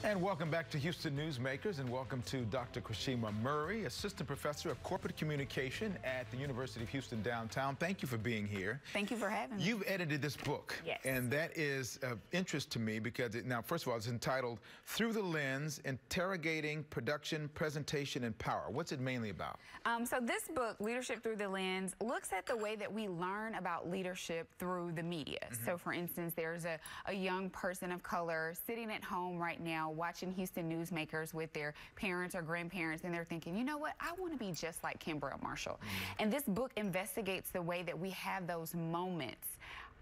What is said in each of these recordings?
And welcome back to Houston Newsmakers, and welcome to Dr. Creshema Murray, Assistant Professor of Corporate Communication at the University of Houston downtown. Thank you for being here. Thank you for having me. You've edited this book, yes, and that is of interest to me because now, first of all, it's entitled Through the Lens, Interrogating Production, Presentation, and Power. What's it mainly about? So this book, Leadership Through the Lens, looks at the way that we learn about leadership through the media. So for instance, there's a young person of color sitting at home right now watching Houston Newsmakers with their parents or grandparents, and they're thinking, you know what, I want to be just like Kimbrell Marshall. And this book investigates the way that we have those moments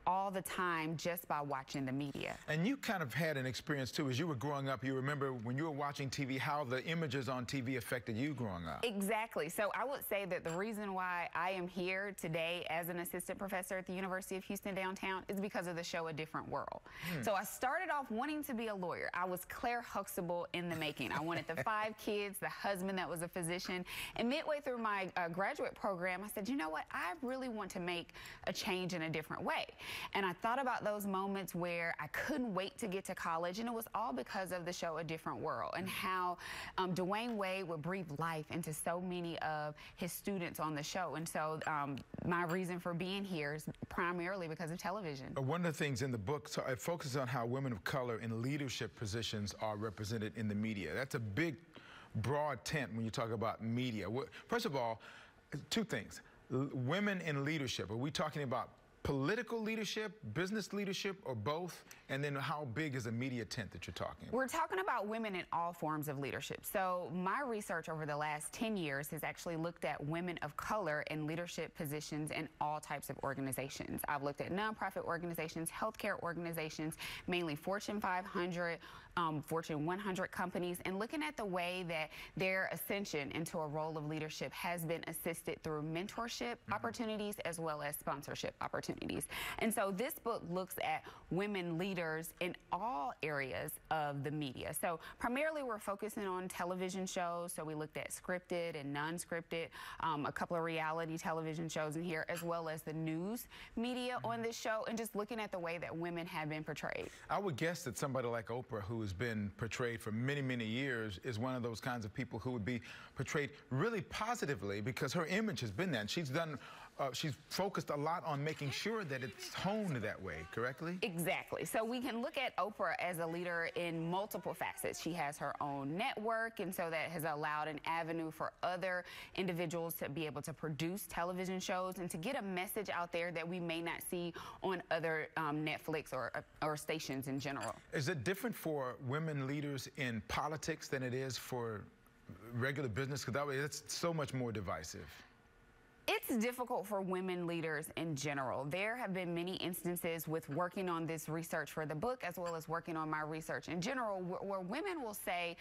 all the time just by watching the media. And you kind of had an experience too. As you were growing up, you remember when you were watching TV, how the images on TV affected you growing up. Exactly. So I would say that the reason why I am here today as an assistant professor at the University of Houston downtown is because of the show A Different World. So I started off wanting to be a lawyer. I was Claire Huxtable in the making. I wanted the 5 kids, the husband that was a physician, and midway through my graduate program, I said, you know what, I really want to make a change in a different way. And I thought about those moments where I couldn't wait to get to college, and it was all because of the show A Different World and how Dwayne Wade would breathe life into so many of his students on the show. And so my reason for being here is primarily because of television. One of the things in the book, so it focuses on how women of color in leadership positions are represented in the media. That's a big, broad tent when you talk about media. First of all, 2 things. Women in leadership, are we talking about political leadership, business leadership, or both? And then how big is the media tent that you're talking about? We're talking about women in all forms of leadership. So my research over the last 10 years has actually looked at women of color in leadership positions in all types of organizations. I've looked at nonprofit organizations, healthcare organizations, mainly Fortune 500, Fortune 100 companies, and looking at the way that their ascension into a role of leadership has been assisted through mentorship opportunities as well as sponsorship opportunities. And so this book looks at women leaders in all areas of the media. So primarily we're focusing on television shows. So we looked at scripted and non-scripted, a couple of reality television shows in here, as well as the news media on this show, and just looking at the way that women have been portrayed. I would guess that somebody like Oprah, who has been portrayed for many, many years, is one of those kinds of people who would be portrayed really positively because her image has been that. And she's focused a lot on making sure that it's honed that way, correctly? Exactly. So we can look at Oprah as a leader in multiple facets. She has her own network, and so that has allowed an avenue for other individuals to be able to produce television shows and to get a message out there that we may not see on other Netflix or stations in general. Is it different for women leaders in politics than it is for regular business? Because that way it's so much more divisive. It's difficult for women leaders in general. There have been many instances with working on this research for the book as well as working on my research in general where women will say,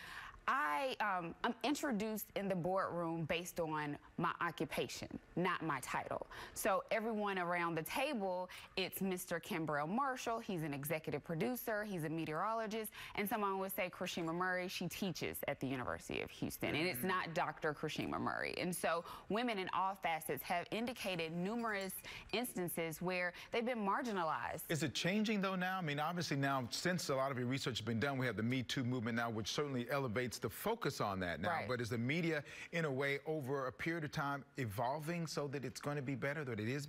I'm introduced in the boardroom based on my occupation, not my title. So everyone around the table, it's Mr. Kimbrell Marshall. He's an executive producer. He's a meteorologist. And someone would say, Creshema Murray, she teaches at the University of Houston. And it's not Dr. Creshema Murray. And so women in all facets have indicated numerous instances where they've been marginalized. Is it changing though now? I mean, obviously now, since a lot of your research has been done, we have the Me Too movement now, which certainly elevates the focus on that now. Right. But is the media, in a way, over a period of time, evolving so that it's going to be better, that it is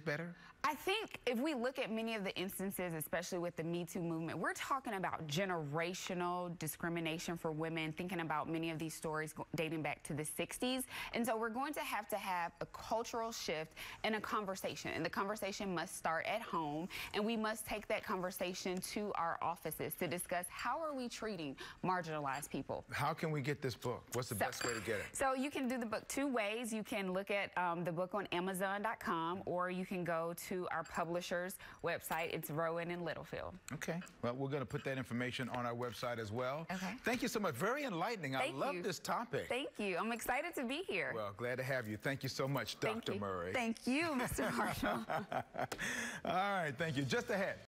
better? I think if we look at many of the instances, especially with the Me Too movement, we're talking about generational discrimination for women, thinking about many of these stories dating back to the 60s. And so we're going to have a cultural shift and a conversation. And the conversation must start at home. And we must take that conversation to our offices to discuss how are we treating marginalized people. How can we get this book? What's the best way to get it? So you can do the book 2 ways. You can look at the book on Amazon.com, or you can go to our publisher's website. It's Rowan and Littlefield. Okay. Well, we're going to put that information on our website as well. Okay. Thank you so much. Very enlightening. I love this topic. Thank you. I'm excited to be here. Well, glad to have you. Thank you so much, Dr. Murray. Thank you, Mr. Marshall. All right. Thank you. Just ahead.